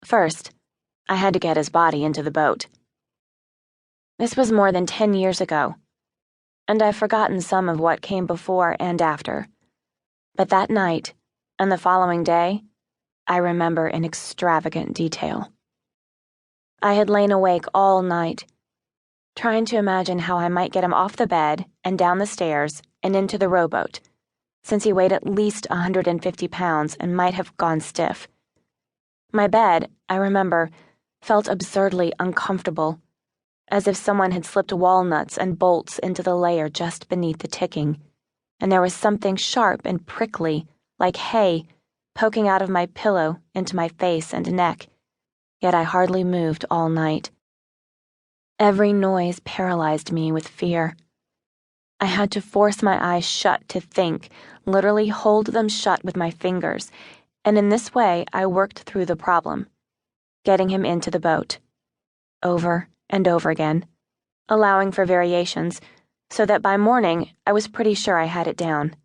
First, I had to get his body into the boat. This was more than 10 years ago, and I've forgotten some of what came before and after. But that night, and the following day, I remember in extravagant detail. I had lain awake all night, trying to imagine how I might get him off the bed and down the stairs and into the rowboat, since he weighed at least 150 pounds and might have gone stiff. My bed, I remember, felt absurdly uncomfortable, as if someone had slipped walnuts and bolts into the layer just beneath the ticking, and there was something sharp and prickly, like hay, poking out of my pillow into my face and neck, yet I hardly moved all night. Every noise paralyzed me with fear. I had to force my eyes shut to think, literally hold them shut with my fingers, and in this way I worked through the problem, getting him into the boat, over and over again, allowing for variations, so that by morning I was pretty sure I had it down.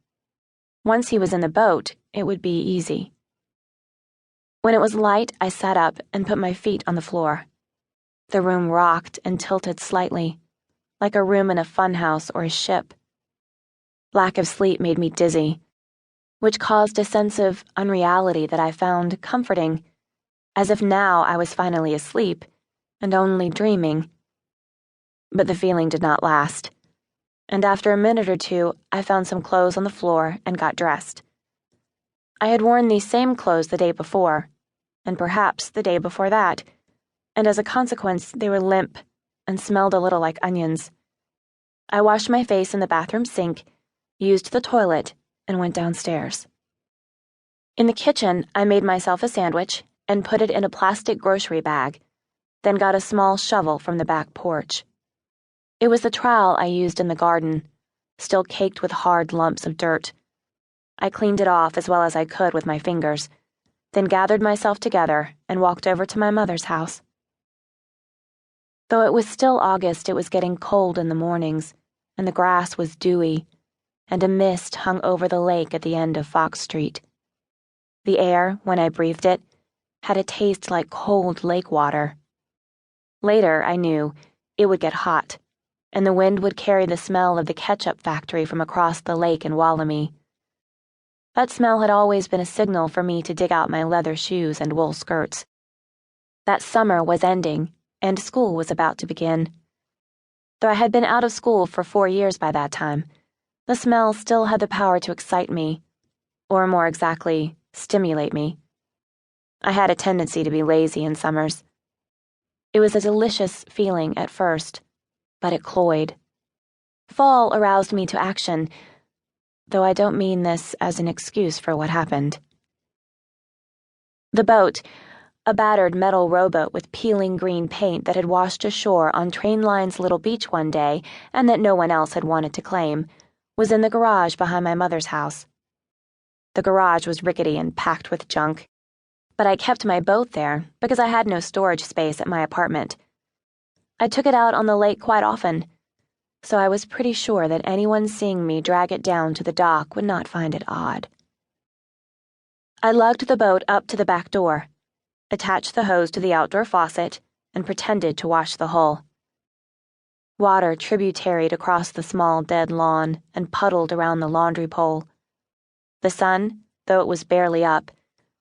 Once he was in the boat, it would be easy. When it was light, I sat up and put my feet on the floor. The room rocked and tilted slightly, like a room in a funhouse or a ship. Lack of sleep made me dizzy, which caused a sense of unreality that I found comforting, as if now I was finally asleep and only dreaming. But the feeling did not last, and after a minute or two, I found some clothes on the floor and got dressed. I had worn these same clothes the day before, and perhaps the day before that, and as a consequence, they were limp and smelled a little like onions. I washed my face in the bathroom sink, used the toilet, and went downstairs. In the kitchen, I made myself a sandwich and put it in a plastic grocery bag, then got a small shovel from the back porch. It was the trowel I used in the garden, still caked with hard lumps of dirt. I cleaned it off as well as I could with my fingers, then gathered myself together and walked over to my mother's house. Though it was still August, it was getting cold in the mornings, and the grass was dewy, and a mist hung over the lake at the end of Fox Street. The air, when I breathed it, had a taste like cold lake water. Later, I knew, it would get hot, and the wind would carry the smell of the ketchup factory from across the lake in Wallamy. That smell had always been a signal for me to dig out my leather shoes and wool skirts. That summer was ending, and school was about to begin. Though I had been out of school for 4 years by that time, the smell still had the power to excite me, or more exactly, stimulate me. I had a tendency to be lazy in summers. It was a delicious feeling at first, but it cloyed. Fall aroused me to action, though I don't mean this as an excuse for what happened. The boat, a battered metal rowboat with peeling green paint that had washed ashore on Trainline's little beach one day and that no one else had wanted to claim, was in the garage behind my mother's house. The garage was rickety and packed with junk, but I kept my boat there because I had no storage space at my apartment. I took it out on the lake quite often, so I was pretty sure that anyone seeing me drag it down to the dock would not find it odd. I lugged the boat up to the back door, attached the hose to the outdoor faucet, and pretended to wash the hull. Water tributaried across the small dead lawn and puddled around the laundry pole. The sun, though it was barely up,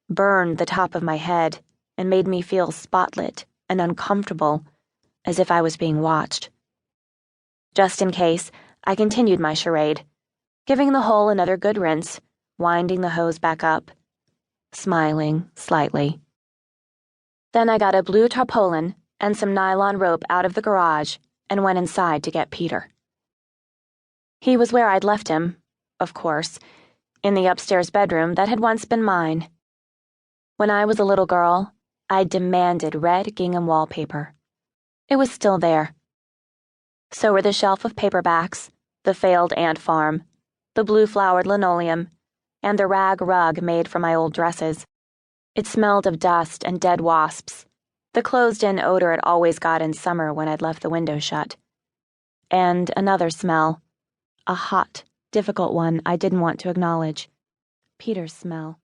burned the top of my head and made me feel spotlit and uncomfortable, as if I was being watched. Just in case, I continued my charade, giving the hull another good rinse, winding the hose back up, smiling slightly. Then I got a blue tarpaulin and some nylon rope out of the garage and went inside to get Peter. He was where I'd left him, of course, in the upstairs bedroom that had once been mine. When I was a little girl, I demanded red gingham wallpaper. It was still there. So were the shelf of paperbacks, the failed ant farm, the blue-flowered linoleum, and the rag rug made from my old dresses. It smelled of dust and dead wasps, the closed-in odor it always got in summer when I'd left the window shut. And another smell, a hot, difficult one I didn't want to acknowledge, Peter's smell.